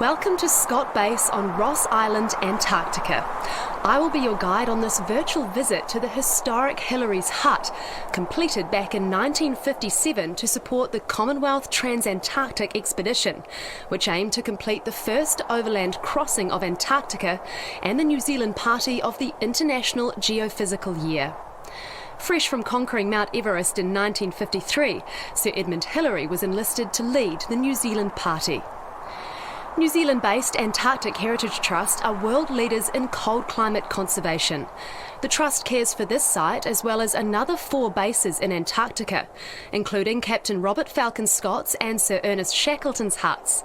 Welcome to Scott Base on Ross Island, Antarctica. I will be your guide on this virtual visit to the historic Hillary's Hut, completed back in 1957 to support the Commonwealth Trans-Antarctic Expedition, which aimed to complete the first overland crossing of Antarctica and the New Zealand party of the International Geophysical Year. Fresh from conquering Mount Everest in 1953, Sir Edmund Hillary was enlisted to lead the New Zealand party. New Zealand-based Antarctic Heritage Trust are world leaders in cold climate conservation. The Trust cares for this site as well as another 4 bases in Antarctica, including Captain Robert Falcon Scott's and Sir Ernest Shackleton's huts.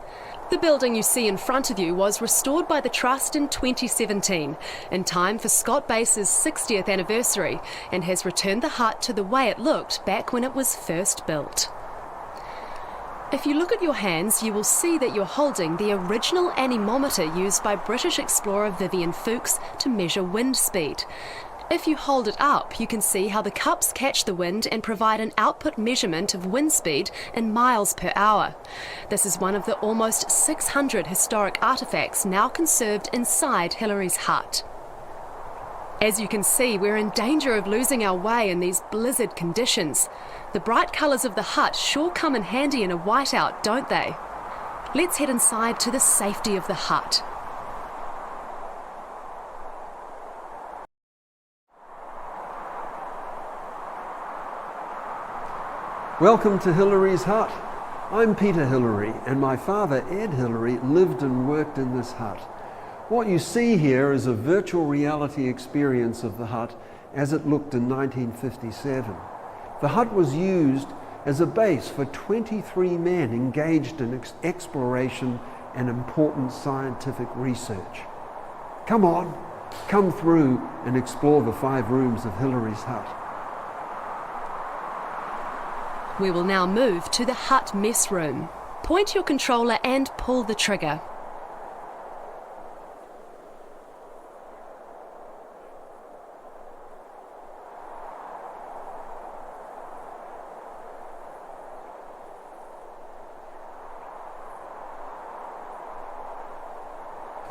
The building you see in front of you was restored by the Trust in 2017, in time for Scott Base's 60th anniversary, and has returned the hut to the way it looked back when it was first built. If you look at your hands, you will see that you're holding the original anemometer used by British explorer Vivian Fuchs to measure wind speed. If you hold it up, you can see how the cups catch the wind and provide an output measurement of wind speed in miles per hour. This is one of the almost 600 historic artefacts now conserved inside Hillary's hut. As you can see, we're in danger of losing our way in these blizzard conditions. The bright colours of the hut sure come in handy in a whiteout, don't they? Let's head inside to the safety of the hut. Welcome to Hillary's Hut. I'm Peter Hillary, and my father Ed Hillary lived and worked in this hut. What you see here is a virtual reality experience of the hut as it looked in 1957. The hut was used as a base for 23 men engaged in exploration and important scientific research. Come on, come through and explore the 5 rooms of Hillary's hut. We will now move to the hut mess room. Point your controller and pull the trigger.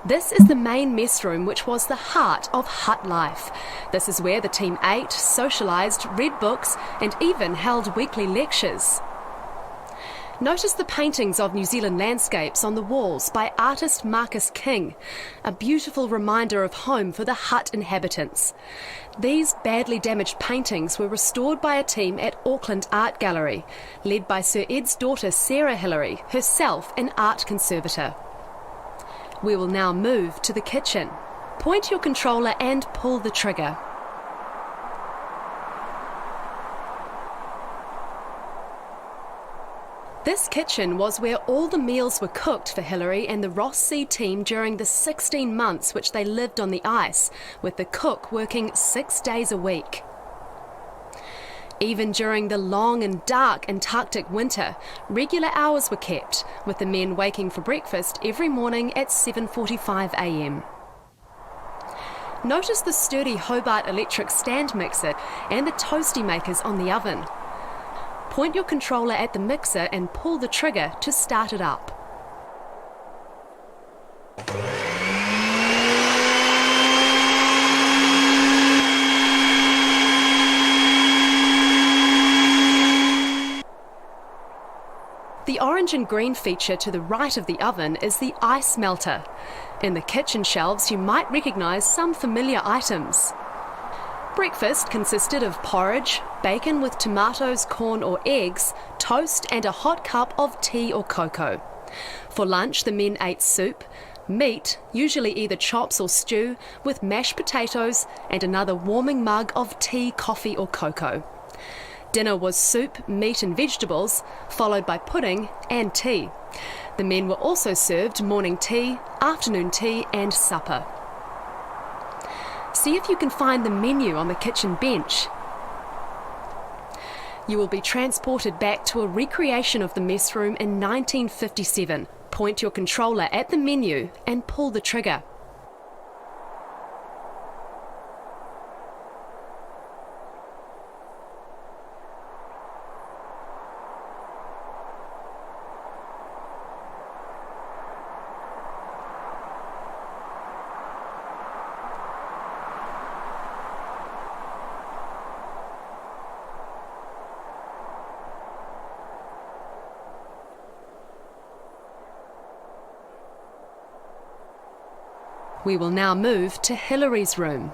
This is the main mess room, which was the heart of hut life. This is where the team ate, socialised, read books and even held weekly lectures. Notice the paintings of New Zealand landscapes on the walls by artist Marcus King, a beautiful reminder of home for the hut inhabitants. These badly damaged paintings were restored by a team at Auckland Art Gallery, led by Sir Ed's daughter Sarah Hillary, herself an art conservator. We will now move to the kitchen. Point your controller and pull the trigger. This kitchen was where all the meals were cooked for Hillary and the Ross Sea team during the 16 months which they lived on the ice, with the cook working 6 days a week. Even during the long and dark Antarctic winter, regular hours were kept, with the men waking for breakfast every morning at 7:45 a.m. Notice the sturdy Hobart electric stand mixer and the toasty makers on the oven. Point your controller at the mixer and pull the trigger to start it up. The orange and green feature to the right of the oven is the ice melter. In the kitchen shelves you might recognise some familiar items. Breakfast consisted of porridge, bacon with tomatoes, corn or eggs, toast and a hot cup of tea or cocoa. For lunch the men ate soup, meat, usually either chops or stew, with mashed potatoes and another warming mug of tea, coffee or cocoa. Dinner was soup, meat and vegetables, followed by pudding and tea. The men were also served morning tea, afternoon tea and supper. See if you can find the menu on the kitchen bench. You will be transported back to a recreation of the mess room in 1957. Point your controller at the menu and pull the trigger. We will now move to Hillary's room.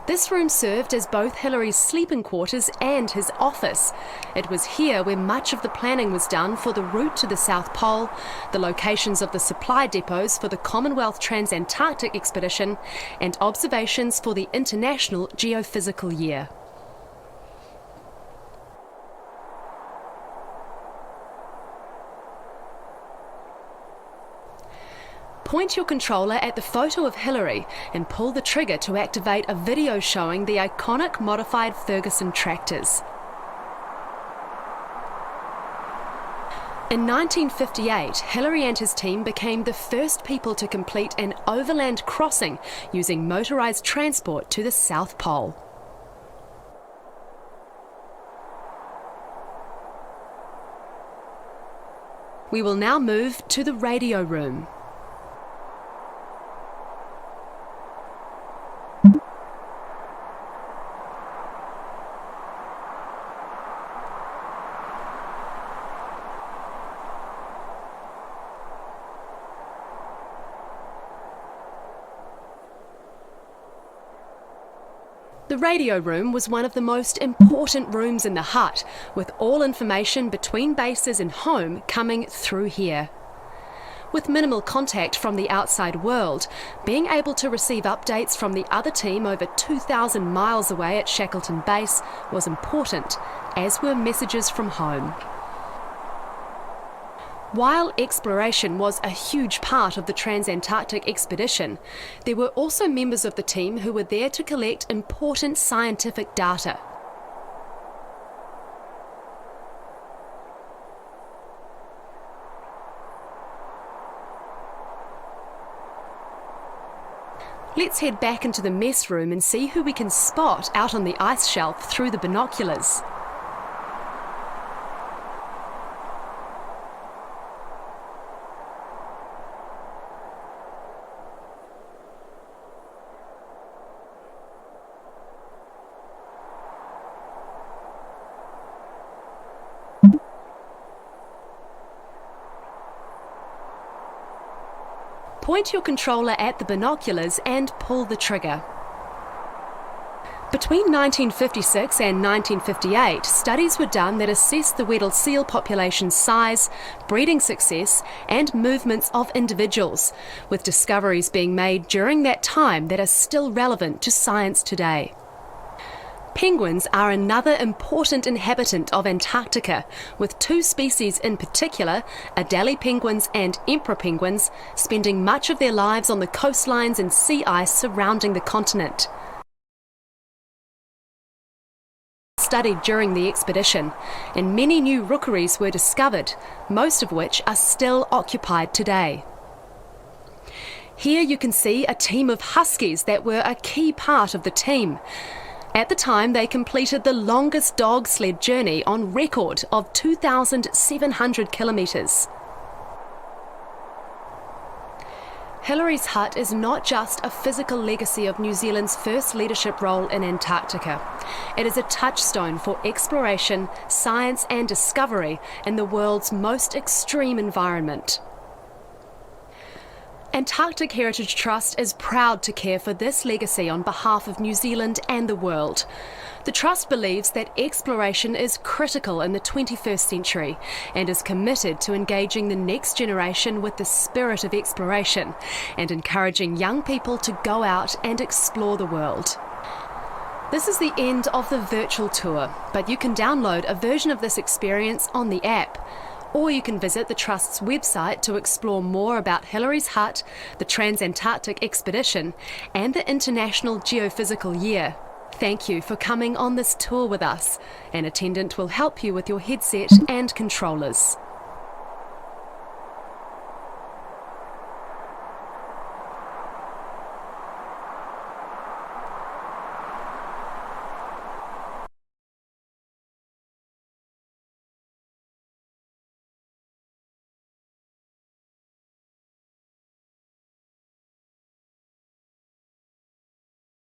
This room served as both Hillary's sleeping quarters and his office. It was here where much of the planning was done for the route to the South Pole, the locations of the supply depots for the Commonwealth Trans-Antarctic expedition, and observations for the International Geophysical Year. Point your controller at the photo of Hillary and pull the trigger to activate a video showing the iconic modified Ferguson tractors. In 1958, Hillary and his team became the first people to complete an overland crossing using motorised transport to the South Pole. We will now move to the radio room. The radio room was one of the most important rooms in the hut, with all information between bases and home coming through here. With minimal contact from the outside world, being able to receive updates from the other team over 2,000 miles away at Shackleton Base was important, as were messages from home. While exploration was a huge part of the Trans-Antarctic expedition, there were also members of the team who were there to collect important scientific data. Let's head back into the mess room and see who we can spot out on the ice shelf through the binoculars. Point your controller at the binoculars and pull the trigger. Between 1956 and 1958, studies were done that assessed the Weddell seal population's size, breeding success, and movements of individuals, with discoveries being made during that time that are still relevant to science today. Penguins are another important inhabitant of Antarctica, with two species in particular, Adelie penguins and emperor penguins, spending much of their lives on the coastlines and sea ice surrounding the continent. Studied during the expedition, and many new rookeries were discovered, most of which are still occupied today. Here you can see a team of huskies that were a key part of the team. At the time, they completed the longest dog sled journey on record of 2,700 kilometres. Hillary's hut is not just a physical legacy of New Zealand's first leadership role in Antarctica. It is a touchstone for exploration, science and discovery in the world's most extreme environment. Antarctic Heritage Trust is proud to care for this legacy on behalf of New Zealand and the world. The Trust believes that exploration is critical in the 21st century and is committed to engaging the next generation with the spirit of exploration and encouraging young people to go out and explore the world. This is the end of the virtual tour, but you can download a version of this experience on the app. Or you can visit the Trust's website to explore more about Hillary's hut, the Trans-Antarctic expedition, and the International Geophysical Year. Thank you for coming on this tour with us. An attendant will help you with your headset and controllers.